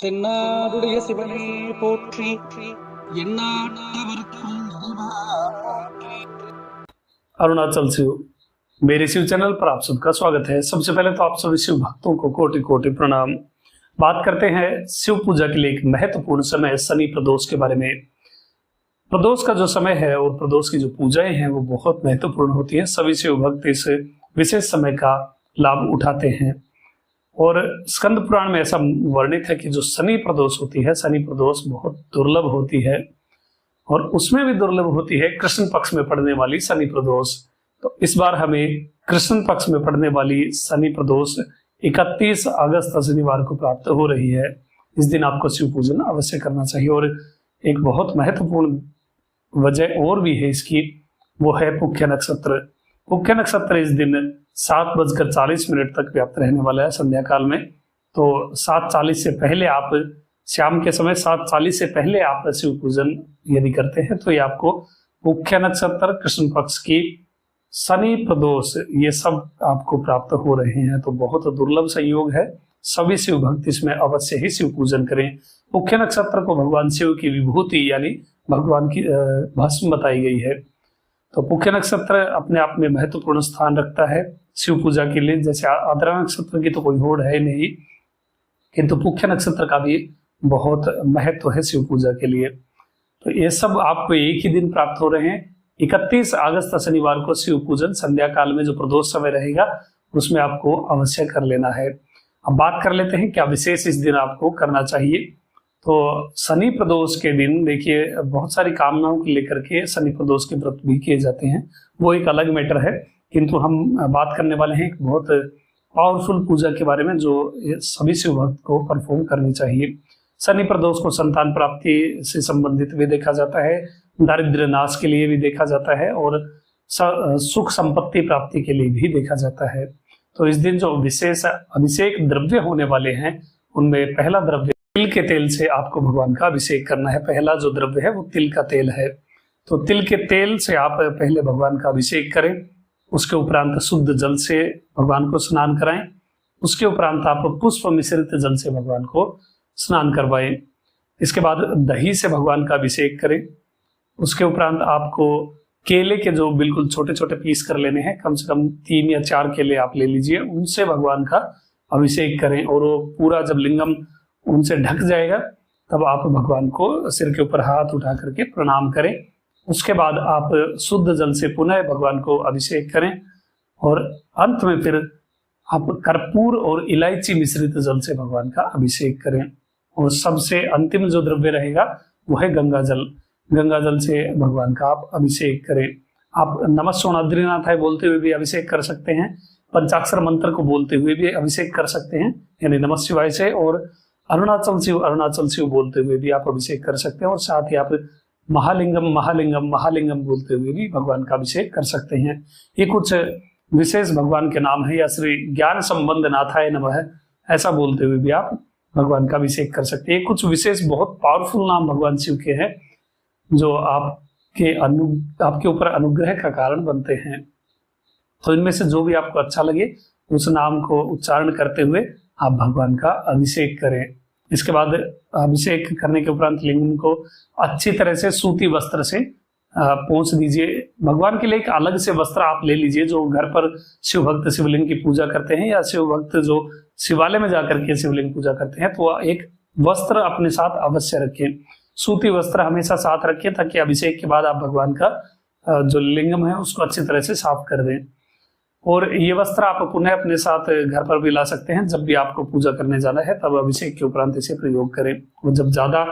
தென்னாடுடைய சிவனே போற்றி எந்நாட்டவர்க்கும் இறைவா போற்றி। अरुणाचल शिव मेरे शिव चैनल पर आप सबका स्वागत है। सबसे पहले तो आप सभी शिव भक्तों को कोटि कोटि प्रणाम। बात करते हैं शिव पूजा के लिए एक महत्वपूर्ण समय शनि प्रदोष के बारे में। प्रदोष का जो समय है और प्रदोष की जो पूजाएं हैं वो बहुत महत्वपूर्ण होती है। सभी शिव भक्त इस विशेष समय का लाभ उठाते हैं और स्कंद पुराण में ऐसा वर्णित है कि जो शनि प्रदोष होती है, शनि प्रदोष बहुत दुर्लभ होती है और उसमें भी दुर्लभ होती है कृष्ण पक्ष में पड़ने वाली शनि प्रदोष। तो इस बार हमें कृष्ण पक्ष में पड़ने वाली शनि प्रदोष 31 अगस्त शनिवार को प्राप्त हो रही है। इस दिन आपको शिव पूजन अवश्य करना चाहिए और एक बहुत महत्वपूर्ण वजह और भी है इसकी, वो है पुख्य नक्षत्र। पुख्य नक्षत्र इस दिन 7:40 तक व्याप्त रहने वाला है संध्या काल में। तो 7:40 से पहले आप शाम के समय 7:40 से पहले आप शिव पूजन यदि करते हैं तो ये आपको मुख्य नक्षत्र, कृष्ण पक्ष की शनि प्रदोष, ये सब आपको प्राप्त हो रहे हैं। तो बहुत दुर्लभ संयोग है। सभी शिव भक्त इसमें अवश्य ही शिव पूजन करें। मुख्य नक्षत्र को भगवान शिव की विभूति यानी भगवान की भस्म बताई गई है। तो मुख्य नक्षत्र अपने आप में महत्वपूर्ण स्थान रखता है शिव पूजा के लिए। जैसे आद्रा नक्षत्र की तो कोई होड़ है नहीं, किंतु मुख्य नक्षत्र का भी बहुत महत्व है शिव पूजा के लिए। तो ये सब आपको एक ही दिन प्राप्त हो रहे हैं। 31 अगस्त शनिवार को शिव पूजन संध्या काल में जो प्रदोष समय रहेगा उसमें आपको अवश्य कर लेना है। अब बात कर लेते हैं क्या विशेष इस दिन आपको करना चाहिए। तो शनि प्रदोष के दिन देखिए बहुत सारी कामनाओं को लेकर के शनि प्रदोष के व्रत भी किए जाते हैं, वो एक अलग मैटर है। किंतु हम बात करने वाले हैं एक बहुत पावरफुल पूजा के बारे में जो सभी शिव भक्त को परफॉर्म करनी चाहिए। शनि प्रदोष को संतान प्राप्ति से संबंधित भी देखा जाता है, दारिद्र्य नाश के लिए भी देखा जाता है और सुख संपत्ति प्राप्ति के लिए भी देखा जाता है। तो इस दिन जो विशेष अभिषेक द्रव्य होने वाले हैं उनमें पहला द्रव्य तिल के तेल से आपको भगवान का अभिषेक करना है। पहला जो द्रव्य है वो तिल का तेल है। तो तिल के तेल से आप पहले भगवान का अभिषेक करें, उसके उपरांत शुद्ध जल से भगवान को स्नान कराएं, उसके उपरांत आप पुष्प मिश्रित जल से भगवान को स्नान करवाएं। इसके बाद दही से भगवान का अभिषेक करें। उसके उपरांत आपको केले के जो बिल्कुल छोटे छोटे पीस कर लेने हैं, कम से कम 3 या 4 केले आप ले लीजिए, उनसे भगवान का अभिषेक करें और वो पूरा जब लिंगम उनसे ढक जाएगा तब आप भगवान को सिर के ऊपर हाथ उठा करके प्रणाम करें। उसके बाद आप शुद्ध जल से पुनः भगवान को अभिषेक करें और अंत में फिर आप कर्पूर और इलायची मिश्रित जल से भगवान का अभिषेक करें। और सबसे अंतिम जो द्रव्य रहेगा वो है गंगा जल। गंगा जल से भगवान का आप अभिषेक करें। आप नमः सोनाद्रीनाथाय बोलते हुए भी अभिषेक कर सकते हैं, पंचाक्षर मंत्र को बोलते हुए भी अभिषेक कर सकते हैं यानी नमः शिवाय से, और अरुणाचल शिव बोलते हुए भी आप अभिषेक कर सकते हैं और साथ ही आप महालिंगम महालिंगम महालिंगम बोलते हुए भी भगवान का अभिषेक कर सकते हैं। ये कुछ विशेष भगवान के नाम है। या श्री ज्ञान संबंध नाथाय नमः ऐसा बोलते हुए भी आप भगवान का अभिषेक कर सकते हैं। ये कुछ विशेष बहुत पावरफुल नाम भगवान शिव के हैं जो आपके ऊपर अनुग्रह का कारण बनते हैं। तो इनमें से जो भी आपको अच्छा लगे उस नाम को उच्चारण करते हुए आप भगवान का अभिषेक करें। इसके बाद अभिषेक करने के उपरांत लिंग को अच्छी तरह से सूती वस्त्र से पोंछ दीजिए। भगवान के लिए एक अलग से वस्त्र आप ले लीजिए। जो घर पर शिव भक्त शिवलिंग की पूजा करते हैं या शिव भक्त जो शिवालय में जाकर के शिवलिंग पूजा करते हैं तो एक वस्त्र अपने साथ अवश्य रखें। सूती वस्त्र हमेशा साथ रखें ताकि अभिषेक के बाद आप भगवान का जो लिंगम है उसको अच्छी तरह से साफ कर दें। और ये वस्त्र आप पुनः अपने साथ घर पर भी ला सकते हैं। जब भी आपको पूजा करने जाना है तब अभिषेक के उपरांत इसे प्रयोग करें। और जब ज्यादा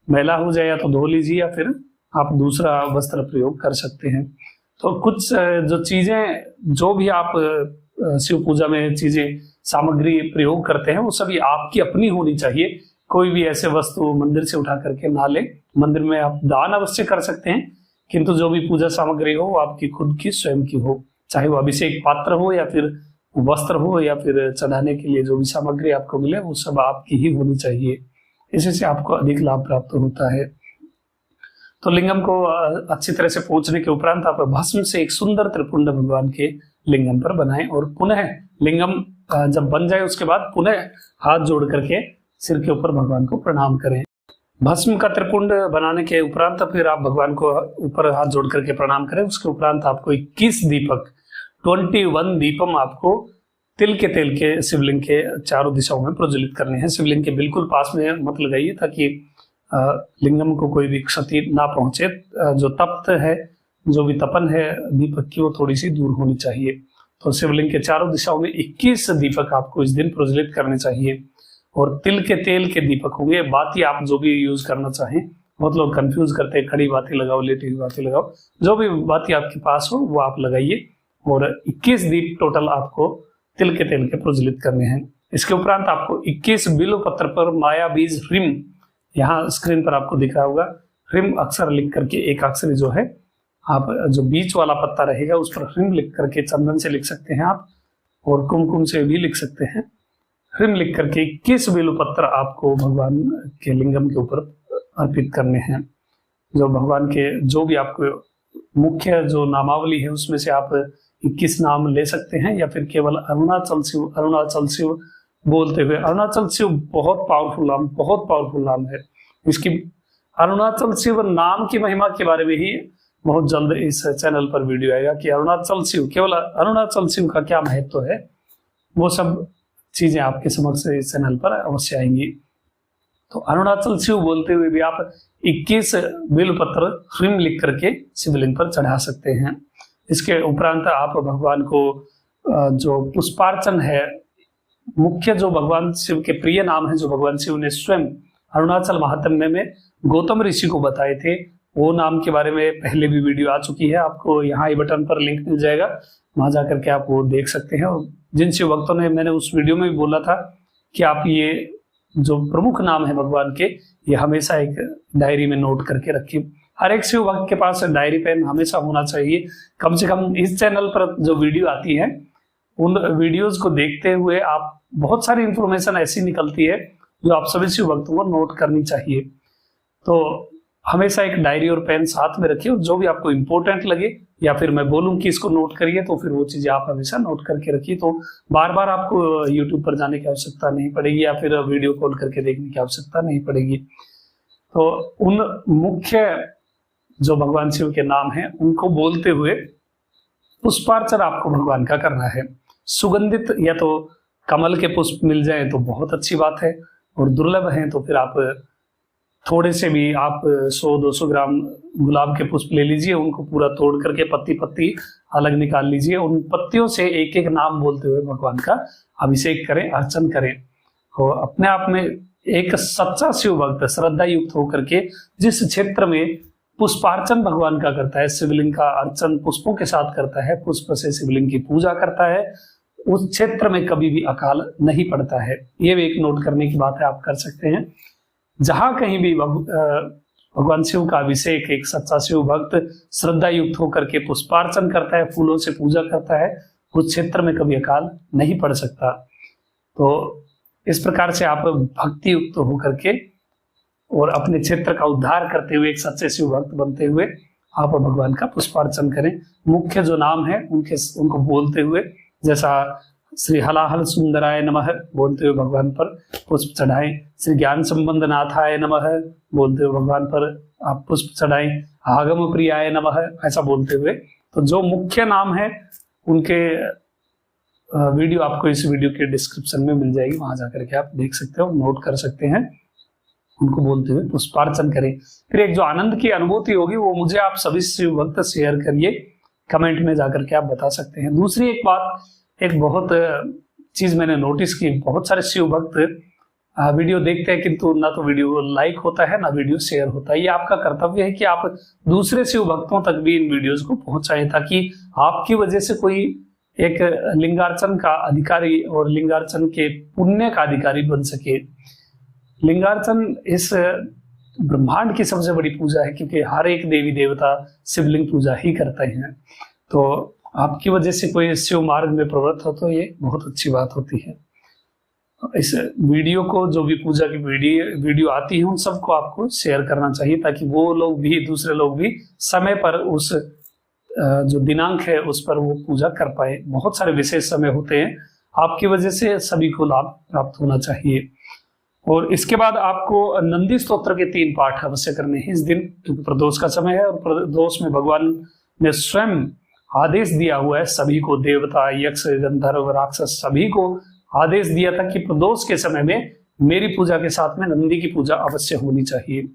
मैला हो जाए या तो धो लीजिए या फिर आप दूसरा वस्त्र प्रयोग कर सकते हैं। तो कुछ जो चीजें जो भी आप शिव पूजा में चीजें सामग्री प्रयोग करते हैं वो सभी आपकी अपनी होनी चाहिए। कोई भी ऐसे वस्तु मंदिर से उठा करके ना ले। मंदिर में आप दान अवश्य कर सकते हैं किंतु जो भी पूजा सामग्री हो वो आपकी खुद की स्वयं की हो, चाहे वो अभिषेक पात्र हो या फिर वस्त्र हो या फिर चढ़ाने के लिए जो भी सामग्री आपको मिले वो सब आपकी ही होनी चाहिए। इससे आपको अधिक लाभ प्राप्त होता है। तो लिंगम को अच्छी तरह से पोंछने के उपरांत आप भस्म से एक सुंदर त्रिपुंड भगवान के लिंगम पर बनाएं और पुनः लिंगम जब बन जाए उसके बाद पुनः हाथ जोड़ करके सिर के ऊपर भगवान को प्रणाम करें। भस्म का त्रिपुंड बनाने के उपरांत फिर आप भगवान को ऊपर हाथ जोड़ करके प्रणाम करें। उसके उपरांत आपको 21 दीपक 21 दीपम आपको तिल के तेल के शिवलिंग के चारों दिशाओं में प्रज्वलित करने हैं। शिवलिंग के बिल्कुल पास में मत लगाइए ताकि लिंगम को कोई भी क्षति ना पहुंचे। जो तप्त है, जो भी तपन है दीपक की, वो थोड़ी सी दूर होनी चाहिए। तो शिवलिंग के चारों दिशाओं में 21 दीपक आपको इस दिन प्रज्वलित करने चाहिए। और तिल के तेल के दीपक होंगे। बाती आप जो भी यूज करना चाहें, बहुत लोग कंफ्यूज करते हैं, खड़ी बाती लगाओ, लेटी हुई बाती लगाओ, जो भी बाती आपके पास हो वो आप लगाइए। और 21 दीप टोटल आपको तिल के तेल के प्रज्वलित करने हैं। इसके उपरांत आपको 21 बिल्व पत्र पर माया बीज ह्रीम, यहाँ स्क्रीन पर आपको दिख रहा होगा, ह्रीम अक्षर लिख करके, एक अक्षर जो है, आप जो बीच वाला पत्ता रहेगा उस पर ह्रीम लिख करके, चंदन से लिख सकते हैं आप और कुमकुम से भी लिख सकते हैं। ह्रीम लिख करके 21 बिल्व पत्र आपको भगवान के लिंगम के ऊपर अर्पित करने हैं। जो भगवान के जो भी आपको मुख्य जो नामावली है उसमें से आप 21 नाम ले सकते हैं, या फिर केवल अरुणाचल शिव बोलते हुए। अरुणाचल शिव बहुत पावरफुल नाम है। इसकी अरुणाचल शिव नाम की महिमा के बारे में ही बहुत जल्द इस चैनल पर वीडियो आएगा कि अरुणाचल शिव, केवल अरुणाचल शिव का क्या महत्व है, वो सब चीजें आपके समक्ष इस चैनल पर अवश्य आएंगी। तो अरुणाचल शिव बोलते हुए भी आप 21 बिल्व पत्र ह्रीम लिख करके शिवलिंग पर चढ़ा सकते हैं। इसके उपरांत आप भगवान को जो पुष्पार्चन है, मुख्य जो भगवान शिव के प्रिय नाम है, जो भगवान शिव ने स्वयं अरुणाचल महात्म्य में गौतम ऋषि को बताए थे, वो नाम के बारे में पहले भी वीडियो आ चुकी है। आपको यहाँ आई बटन पर लिंक मिल जाएगा, वहां जाकर के आप वो देख सकते हैं। और जिन शिव भक्तों ने, मैंने उस वीडियो में भी बोला था कि आप ये जो प्रमुख नाम है भगवान के, ये हमेशा एक डायरी में नोट करके रखिए। हर एक शिव भक्त के पास डायरी पेन हमेशा होना चाहिए। कम से कम इस चैनल पर जो वीडियो आती है उन वीडियोस को देखते हुए आप बहुत सारी इंफॉर्मेशन ऐसी निकलती है जो आप सभी शिव भक्तों को नोट करनी चाहिए। तो हमेशा एक डायरी और पेन साथ में रखिए, और जो भी आपको इंपॉर्टेंट लगे या फिर मैं बोलूं कि इसको नोट करिए, तो फिर वो चीजें आप हमेशा नोट करके रखिए। तो बार बार आपको यूट्यूब पर जाने की आवश्यकता नहीं पड़ेगी, या फिर वीडियो कॉल करके देखने की आवश्यकता नहीं पड़ेगी। तो उन मुख्य जो भगवान शिव के नाम हैं उनको बोलते हुए पुष्पार्चन आपको भगवान का करना है। सुगंधित या तो कमल के पुष्प मिल जाए तो बहुत अच्छी बात है, और दुर्लभ है तो फिर आप थोड़े से भी आप 100-200 ग्राम गुलाब के पुष्प ले लीजिए, उनको पूरा तोड़ करके पत्ती पत्ती अलग निकाल लीजिए। उन पत्तियों से एक एक नाम बोलते हुए भगवान का अभिषेक करें, अर्चन करें। तो अपने आप में एक सच्चा शिव भक्त श्रद्धा युक्त होकर के जिस क्षेत्र में पुष्पार्चन भगवान का करता है, शिवलिंग का अर्चन पुष्पों के साथ करता है, पुष्प से शिवलिंग की पूजा करता है, उस क्षेत्र में कभी भी अकाल नहीं पड़ता है। ये भी एक नोट करने की बात है, आप कर सकते हैं। जहां कहीं भी भगवान शिव का अभिषेक एक सच्चा शिव भक्त श्रद्धा युक्त होकर के पुष्पार्चन करता है, फूलों से पूजा करता है, उस क्षेत्र में कभी अकाल नहीं पड़ सकता। तो इस प्रकार से आप भक्ति युक्त होकर के और अपने क्षेत्र का उद्धार करते हुए एक सच्चे शिव भक्त बनते हुए आप भगवान का पुष्पार्चन करें। मुख्य जो नाम है उनको बोलते हुए, जैसा श्री हलाहल सुंदराय नमः बोलते हुए भगवान पर पुष्प चढ़ाएं, श्री ज्ञान संबंध नाथाय नमः बोलते हुए भगवान पर आप पुष्प चढ़ाएं, आगम प्रियाय नमः ऐसा बोलते हुए। तो जो मुख्य नाम है उनके वीडियो आपको इस वीडियो के डिस्क्रिप्शन में मिल जाएगी, वहां जाकर के आप देख सकते हो, नोट कर सकते हैं। उनको बोलते हुए पुष्पार्चन करें। फिर एक जो आनंद की अनुभूति होगी वो मुझे आप सभी शिव भक्त शेयर करिए, कमेंट में जाकर के आप बता सकते हैं। दूसरी एक बात, एक बहुत चीज मैंने नोटिस की, बहुत सारे शिव भक्त वीडियो देखते हैं किंतु ना तो वीडियो लाइक होता है ना वीडियो शेयर होता है। ये आपका कर्तव्य है कि आप दूसरे शिव भक्तों तक भी इन वीडियोस को पहुंचाएं, ताकि आपकी वजह से कोई एक लिंगार्चन का अधिकारी और लिंगार्चन के पुण्य का अधिकारी बन सके। लिंगार्चन इस ब्रह्मांड की सबसे बड़ी पूजा है, क्योंकि हर एक देवी देवता शिवलिंग पूजा ही करते हैं। तो आपकी वजह से कोई शिव मार्ग में प्रवृत्त हो तो ये बहुत अच्छी बात होती है। इस वीडियो को, जो भी पूजा की वीडियो आती है, उन सबको आपको शेयर करना चाहिए, ताकि वो लोग भी, दूसरे लोग भी समय पर उस जो दिनांक है उस पर वो पूजा कर पाए। बहुत सारे विशेष समय होते हैं, आपकी वजह से सभी को लाभ प्राप्त होना चाहिए। और इसके बाद आपको नंदी स्तोत्र के 3 पाठ अवश्य करने हैं इस दिन, क्योंकि प्रदोष का समय है और प्रदोष में भगवान ने स्वयं आदेश दिया हुआ है सभी को, देवता, यक्ष, गंधर्व, राक्षस सभी को आदेश दिया था कि प्रदोष के समय में मेरी पूजा के साथ में नंदी की पूजा अवश्य होनी चाहिए।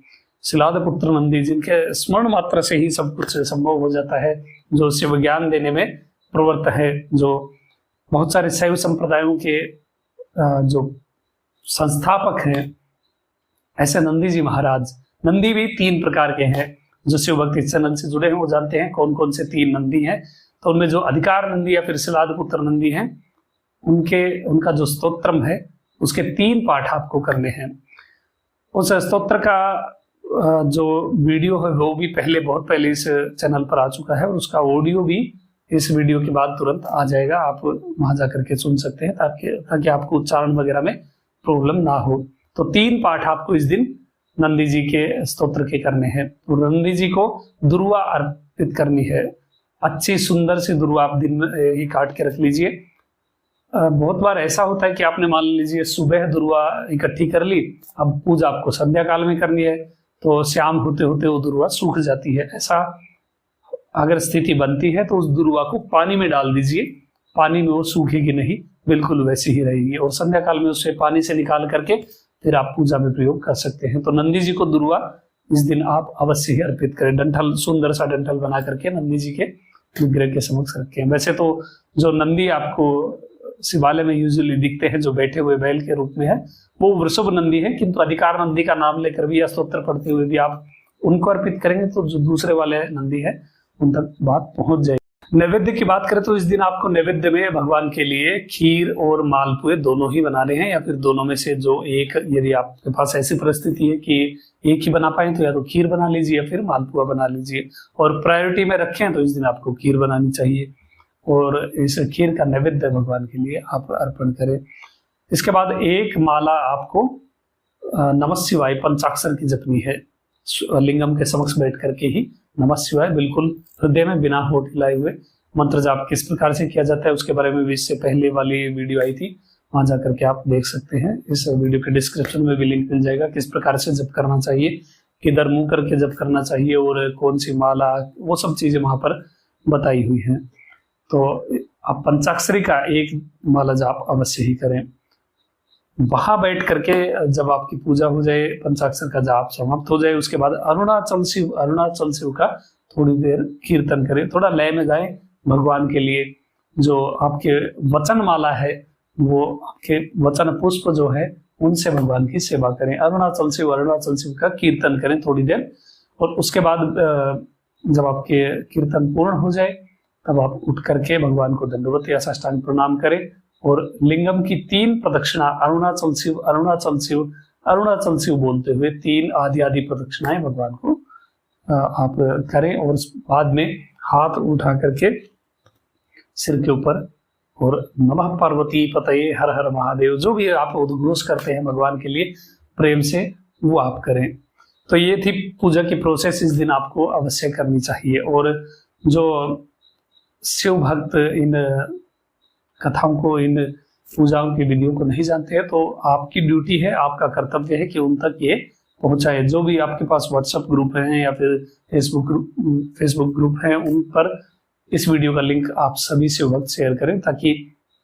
शिलाद पुत्र नंदी, जिनके स्मरण मात्र से ही सब कुछ संभव हो जाता है, जो शिव ज्ञान देने में प्रवृत्त है, जो बहुत सारे शैव संप्रदायों के जो संस्थापक हैं, ऐसे नंदी जी महाराज। नंदी भी 3 प्रकार के हैं, जो शिव भक्ति चैनल से जुड़े हैं वो जानते हैं कौन कौन से 3 नंदी हैं। तो उनमें जो अधिकार नंदी या फिर शिलाद पुत्र नंदी हैं, उनका जो स्तोत्रम है उसके 3 पाठ आपको करने हैं। उस स्तोत्र का जो वीडियो है वो भी बहुत पहले इस चैनल पर आ चुका है, और उसका ऑडियो भी इस वीडियो के बाद तुरंत आ जाएगा, आप वहां जाकर के सुन सकते हैं, ताकि आपको उच्चारण वगैरह में प्रॉब्लम ना हो। तो 3 पाठ आपको इस दिन नंदी जी के स्तोत्र के करने हैं। तो नंदी जी को दुर्वा अर्पित करनी है, अच्छी सुंदर सी दुर्वा आप दिन में ही काट के रख लीजिए। बहुत बार ऐसा होता है कि आपने मान लीजिए सुबह दुर्वा इकट्ठी कर ली, अब पूजा आपको संध्या काल में करनी है, तो शाम होते होते वो दुर्वा सूख जाती है। ऐसा अगर स्थिति बनती है तो उस दुर्वा को पानी में डाल दीजिए, पानी में वो सूखेगी नहीं, बिल्कुल वैसी ही रहेगी, और संध्या काल में उसे पानी से निकाल करके फिर आप पूजा में प्रयोग कर सकते हैं। तो नंदी जी को दुर्वा इस दिन आप अवश्य ही अर्पित करें। डंठल, सुंदर सा डंठल बना करके नंदी जी के विग्रह के समक्ष रखें। वैसे तो जो नंदी आपको शिवालय में यूजुअली दिखते हैं, जो बैठे हुए बैल के रूप में है, वो वृषभ नंदी है, किंतु अधिकार नंदी का नाम लेकर भी या स्तोत्र पढ़ते हुए भी आप उनको अर्पित करेंगे तो जो दूसरे वाले नंदी है उन तक बात पहुंच जाएगी। नैवेद्य की बात करें तो इस दिन आपको नैवेद्य में भगवान के लिए खीर और मालपुए दोनों ही बनाने हैं, या फिर दोनों में से जो एक, यदि आपके पास ऐसी परिस्थिति है कि एक ही बना पाए तो या तो खीर बना लीजिए या फिर मालपुआ बना लीजिए, और प्रायोरिटी में रखें तो इस दिन आपको खीर बनानी चाहिए, और इस खीर का नैवेद्य भगवान के लिए आप अर्पण करें। इसके बाद 1 माला आपको नमः शिवाय पंचाक्षर की जपनी है, लिंगम के समक्ष बैठ करके ही नमः शिवाय बिल्कुल हृदय में बिना होठ हिलाए हुए मंत्र जाप किस प्रकार से किया जाता है उसके बारे में भी इससे पहले वाली वीडियो आई थी, वहां जाकर के आप देख सकते हैं। इस वीडियो के डिस्क्रिप्शन में भी लिंक मिल जाएगा, किस प्रकार से जप करना चाहिए, किधर मुंह करके जप करना चाहिए और कौन सी माला, वो सब चीजें वहां पर बताई हुई हैं। तो आप पंचाक्षरी का 1 माला जाप अवश्य ही करें। वहां बैठ करके जब आपकी पूजा हो जाए, पंचाक्षर का जाप समाप्त हो जाए, उसके बाद अरुणाचल शिव का थोड़ी देर कीर्तन करें, थोड़ा लय में गाएं भगवान के लिए। जो आपके वचन माला है, वो आपके वचन पुष्प जो है उनसे भगवान की सेवा करें। अरुणाचल शिव का कीर्तन करें थोड़ी देर, और उसके बाद जब आपके कीर्तन पूर्ण हो जाए तब आप उठ करके भगवान को दंडवत या साष्टांग प्रणाम करें, और लिंगम की 3 प्रदक्षिणा अरुणाचल शिव बोलते हुए 3 आदि प्रदक्षिणाएं भगवान को आप करें, और बाद में हाथ उठा करके सिर के ऊपर और नमः पार्वती पतये हर हर महादेव, जो भी आप उद्घोष करते हैं भगवान के लिए प्रेम से, वो आप करें। तो ये थी पूजा की प्रोसेस, इस दिन आपको अवश्य करनी चाहिए। और जो शिव भक्त इन कथाओं को, इन पूजाओं की विधियों को नहीं जानते हैं, तो आपकी ड्यूटी है, आपका कर्तव्य है कि उन तक ये पहुंचाए। जो भी आपके पास व्हाट्सएप ग्रुप हैं या फिर फेसबुक ग्रुप हैं, उन पर इस वीडियो का लिंक आप सभी शिव भक्त शेयर करें, ताकि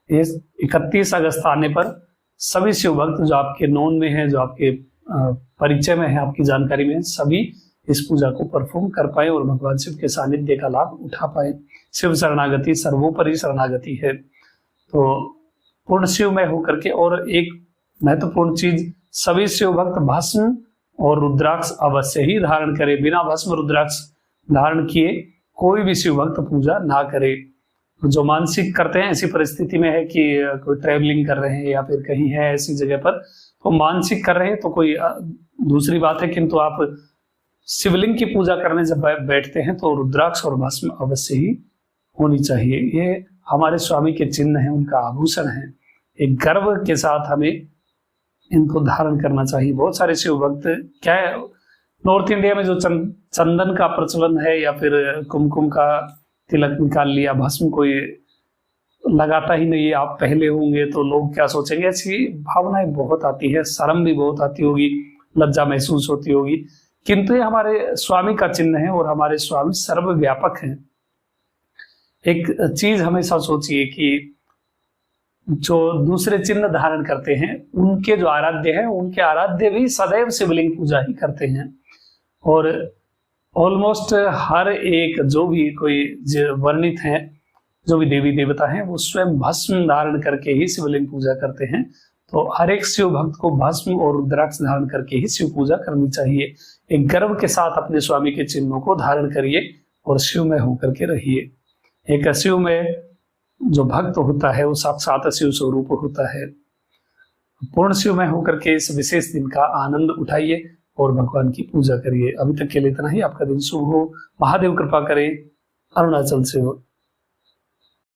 31 अगस्त आने पर सभी शिव भक्त जो आपके नोन में है, जो आपके परिचय में है, आपकी जानकारी में है, सभी इस पूजा को परफॉर्म कर पाए और भगवान शिव के सानिध्य का लाभ उठा पाए। शिव शरणागति सर्वोपरि शरणागति है। तो पूर्ण शिव में होकर के, और एक महत्वपूर्ण चीज, सभी शिव भक्त भस्म और रुद्राक्ष अवश्य ही धारण करें। बिना भस्म रुद्राक्ष धारण किए कोई भी शिव भक्त पूजा ना करे। जो मानसिक करते हैं, ऐसी परिस्थिति में है कि कोई ट्रैवलिंग कर रहे हैं या फिर कहीं है ऐसी जगह पर, तो मानसिक कर रहे हैं तो कोई दूसरी बात है, किंतु आप शिवलिंग की पूजा करने जब बैठते हैं तो रुद्राक्ष और भस्म अवश्य ही होनी चाहिए। ये हमारे स्वामी के चिन्ह है, उनका आभूषण है। एक गर्व के साथ हमें इनको धारण करना चाहिए। बहुत सारे शिव भक्त, क्या है, नॉर्थ इंडिया में जो चंदन का प्रचलन है या फिर कुमकुम का तिलक निकाल लिया, भस्म कोई लगाता ही नहीं है, आप पहले होंगे तो लोग क्या सोचेंगे, ऐसी भावनाएं बहुत आती है, शर्म भी बहुत आती होगी, लज्जा महसूस होती होगी। किंतु ये हमारे स्वामी का चिन्ह है और हमारे स्वामी सर्वव्यापक हैं। एक चीज हमेशा सोचिए कि जो दूसरे चिन्ह धारण करते हैं उनके जो आराध्य हैं, उनके आराध्य भी सदैव शिवलिंग पूजा ही करते हैं। और ऑलमोस्ट हर एक जो भी कोई वर्णित है, जो भी देवी देवता हैं, वो स्वयं भस्म धारण करके ही शिवलिंग पूजा करते हैं। तो हर एक शिव भक्त को भस्म और रुद्राक्ष धारण करके ही शिव पूजा करनी चाहिए। एक गर्व के साथ अपने स्वामी के चिन्हों को धारण करिए और शिवमय होकर के रहिए। एक शिवमय जो भक्त होता है वो साक्षात शिव स्वरूप होता है। पूर्ण शिवमय होकर के इस विशेष दिन का आनंद उठाइए और भगवान की पूजा करिए। अभी तक के लिए इतना ही। आपका दिन शुभ हो। महादेव कृपा करें। अरुणाचल से हो।